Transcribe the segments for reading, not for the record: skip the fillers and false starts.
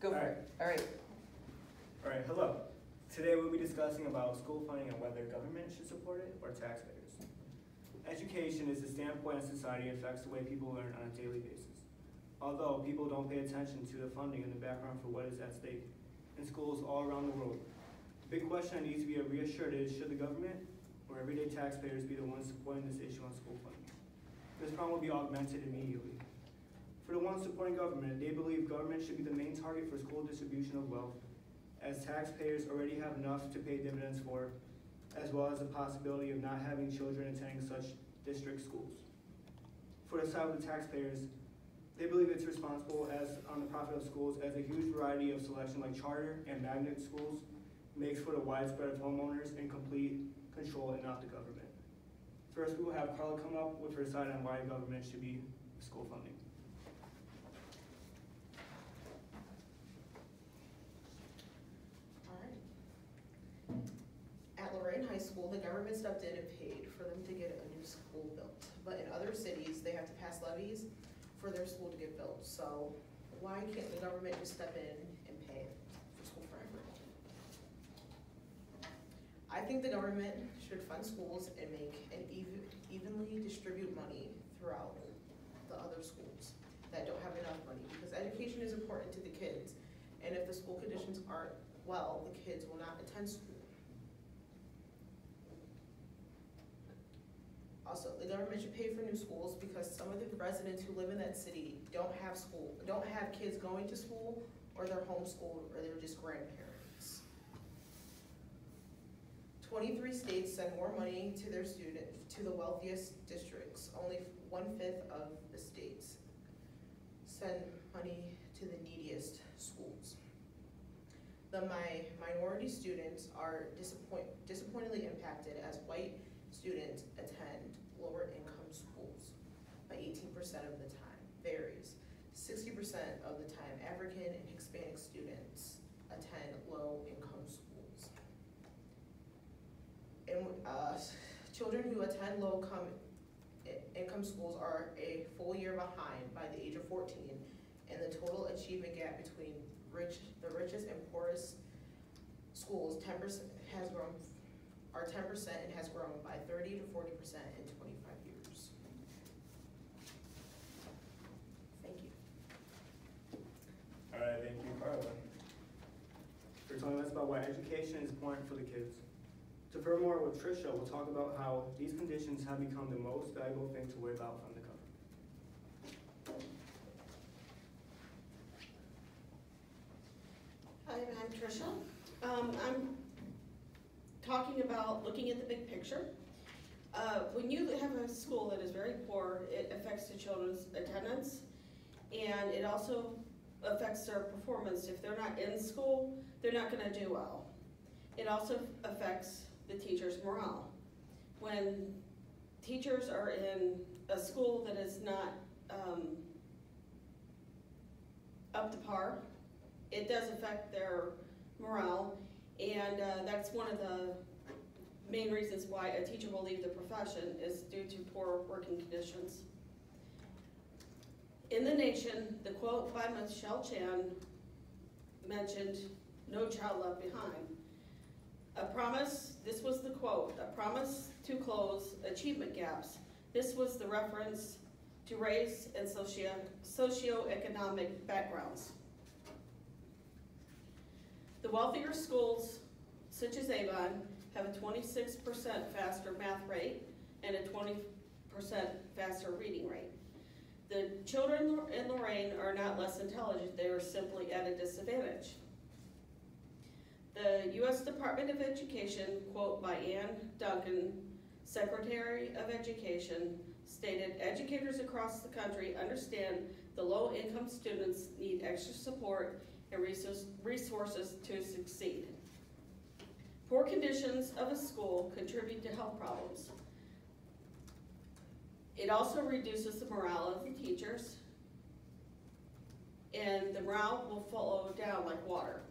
Go for it. All right. All right, hello. Today we'll be discussing about school funding and whether government should support it or taxpayers. Education is the standpoint of society that affects the way people learn on a daily basis. Although people don't pay attention to the funding and the background for what is at stake in schools all around the world, the big question that needs to be reassured is, should the government or everyday taxpayers be the ones supporting this issue on school funding? This problem will be augmented immediately. For the ones supporting government, they believe government should be the main target for school distribution of wealth, as taxpayers already have enough to pay dividends for, as well as the possibility of not having children attending such district schools. For the side of the taxpayers, they believe it's responsible as on the profit of schools, as a huge variety of selection like charter and magnet schools makes for the widespread of homeowners and complete control and not the government. First, we will have Carla come up with her side on why government should be school funding. High school, the government stepped in and paid for them to get a new school built. But in other cities, they have to pass levies for their school to get built. So why can't the government just step in and pay for school for everyone? I think the government should fund schools and make and evenly distribute money throughout the other schools that don't have enough money, because education is important to the kids. And if the school conditions aren't well, the kids will not attend school. Also, the government should pay for new schools because some of the residents who live in that city don't have kids going to school, or they're homeschooled, or they're just grandparents. 23 states send more money to their students, to the wealthiest districts. Only 1/5 of the states send money to the neediest schools. The minority students are disappointingly impacted as white students attend lower income schools by 18% of the time, varies. 60% of the time, African and Hispanic students attend low income schools. And children who attend low income schools are a full year behind by the age of 14, and the total achievement gap between the richest and poorest schools 10% and has grown by 30 to 40% in 25 years. Thank you. All right, thank you, Carla, for telling us about why education is important for the kids. To furthermore with Tricia, we'll talk about how these conditions have become the most valuable thing to worry about from the government. Hi, I'm Tricia. I'm talking about looking at the big picture. When you have a school that is very poor, it affects the children's attendance, and it also affects their performance. If they're not in school, they're not going to do well. It also affects the teachers' morale. When teachers are in a school that is not up to par, it does affect their morale, and that's one of the main reasons why a teacher will leave the profession is due to poor working conditions. In the nation, the quote by Michelle Chan mentioned, "No child left behind." A promise, this was the quote, "A promise to close achievement gaps." This was the reference to race and socioeconomic backgrounds. The wealthier schools, such as Avon, have a 26% faster math rate and a 20% faster reading rate. The children in Lorraine are not less intelligent, they are simply at a disadvantage. The U.S. Department of Education, quote by Ann Duncan, Secretary of Education, stated, "Educators across the country understand the low-income students need extra support and resources to succeed. Poor conditions of a school contribute to health problems. It also reduces the morale of the teachers, and the morale will flow down like water,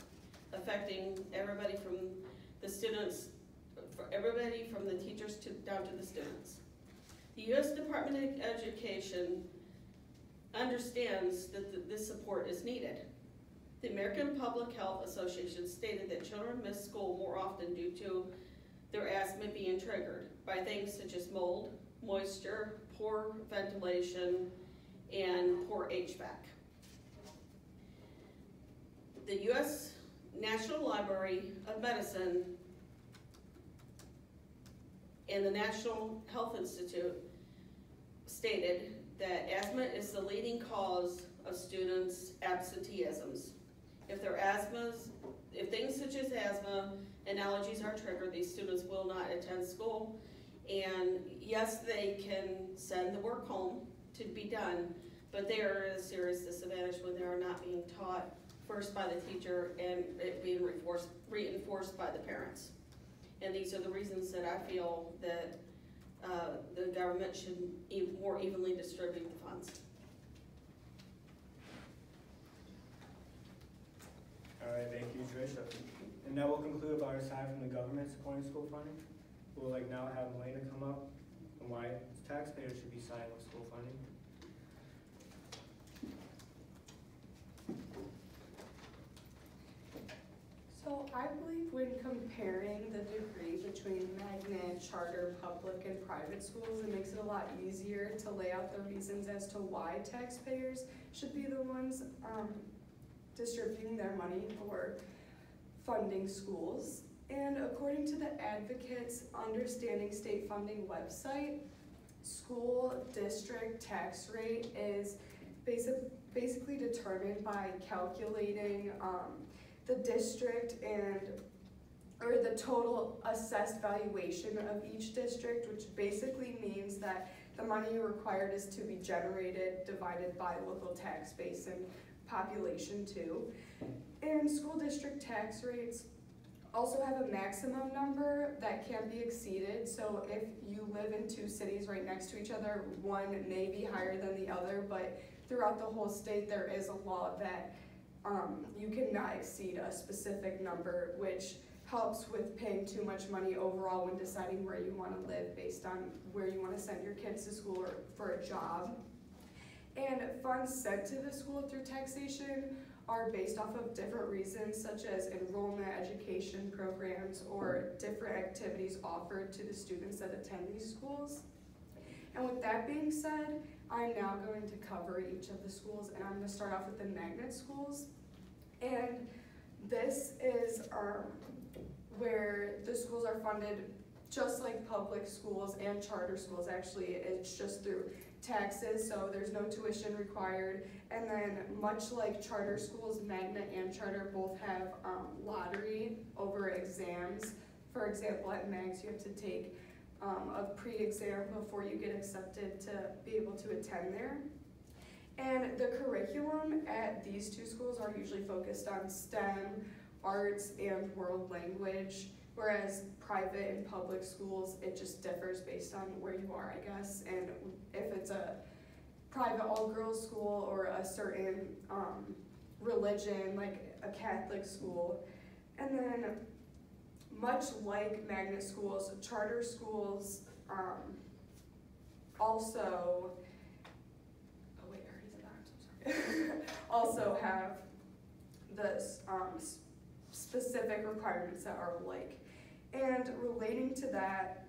affecting everybody from the students, everybody from the teachers down to the students. The U.S. Department of Education understands that this support is needed. The American Public Health Association stated that children miss school more often due to their asthma being triggered by things such as mold, moisture, poor ventilation, and poor HVAC. The U.S. National Library of Medicine and the National Health Institute stated that asthma is the leading cause of students' absenteeisms. If things such as asthma and allergies are triggered, these students will not attend school. And yes, they can send the work home to be done, but they are at a serious disadvantage when they are not being taught first by the teacher and it being reinforced by the parents. And these are the reasons that I feel that the government should more evenly distribute the funds. All right, thank you, Tricia. And that will conclude our side from the government supporting school funding. We'll now have Elena come up and why taxpayers should be siding with school funding. So I believe when comparing the degree between magnet, charter, public, and private schools, it makes it a lot easier to lay out the reasons as to why taxpayers should be the ones distributing their money for funding schools. And according to the Advocates Understanding State Funding website, school district tax rate is basically determined by calculating the district or the total assessed valuation of each district, which basically means that the money required is to be generated divided by local tax base and population too. And school district tax rates also have a maximum number that can't be exceeded. So if you live in two cities right next to each other, one may be higher than the other, but throughout the whole state there is a law that you cannot exceed a specific number, which helps with paying too much money overall when deciding where you want to live based on where you want to send your kids to school or for a job. And funds sent to the school through taxation are based off of different reasons, such as enrollment, education programs, or different activities offered to the students that attend these schools. And with that being said, I'm now going to cover each of the schools, and I'm going to start off with the magnet schools. And this is where the schools are funded just like public schools and charter schools. Actually, it's just through taxes, so there's no tuition required. And then much like charter schools, magnet and charter both have lottery over exams. For example, at mags you have to take a pre-exam before you get accepted to be able to attend there. And the curriculum at these two schools are usually focused on STEM, arts, and world language, whereas private and public schools, it just differs based on where you are, I guess, and if it's a private all-girls school or a certain religion, like a Catholic school. And then much like magnet schools, charter schools also, oh wait, I already said that, I'm so sorry. Also have the specific requirements that are like. And relating to that,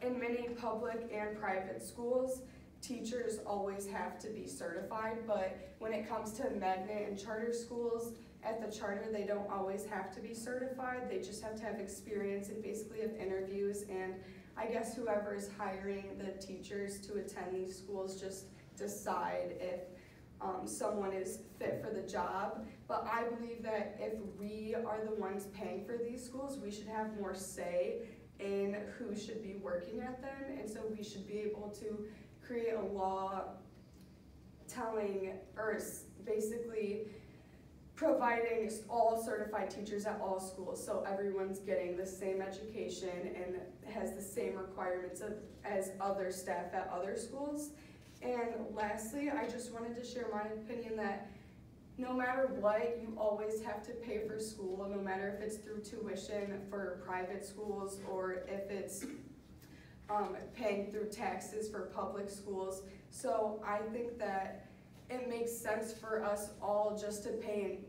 in many public and private schools, teachers always have to be certified, but when it comes to magnet and charter schools, at the charter they don't always have to be certified, they just have to have experience and basically have interviews, and I guess whoever is hiring the teachers to attend these schools just decide if someone is fit for the job. But I believe that if we are the ones paying for these schools, we should have more say in who should be working at them, and so we should be able to create a law telling, or basically providing all certified teachers at all schools, so everyone's getting the same education and has the same requirements as other staff at other schools. And lastly, I just wanted to share my opinion that no matter what, you always have to pay for school, no matter if it's through tuition for private schools or if it's paying through taxes for public schools. So I think that it makes sense for us all just to pay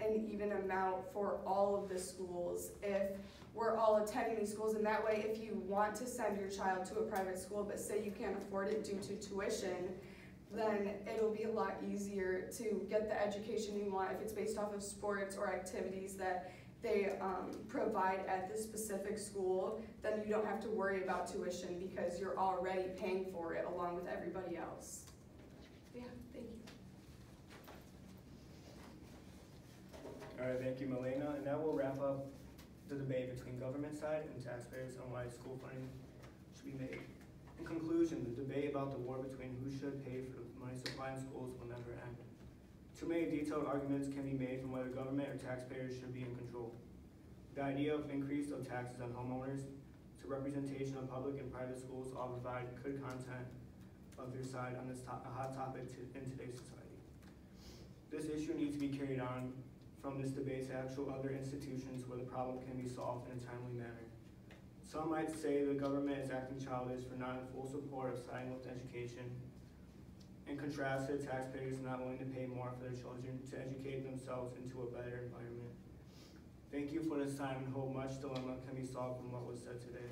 an even amount for all of the schools if we're all attending these schools. And that way, if you want to send your child to a private school, but say you can't afford it due to tuition, then it'll be a lot easier to get the education you want if it's based off of sports or activities that they provide at the specific school. Then you don't have to worry about tuition because you're already paying for it along with everybody else. Yeah, thank you. All right, thank you, Milena. And that will wrap up the debate between government side and taxpayers on why school funding should be made. In conclusion, the debate about the war between who should pay for the money supply in schools will never end. Too many detailed arguments can be made from whether government or taxpayers should be in control. The idea of increase of taxes on homeowners to representation of public and private schools all provide good content of their side on this a hot topic in today's society. This issue needs to be carried on from this debate to actual other institutions where the problem can be solved in a timely manner. Some might say the government is acting childish for not in full support of siding with education. In contrast to taxpayers not willing to pay more for their children to educate themselves into a better environment. Thank you for this time and hope much dilemma can be solved from what was said today.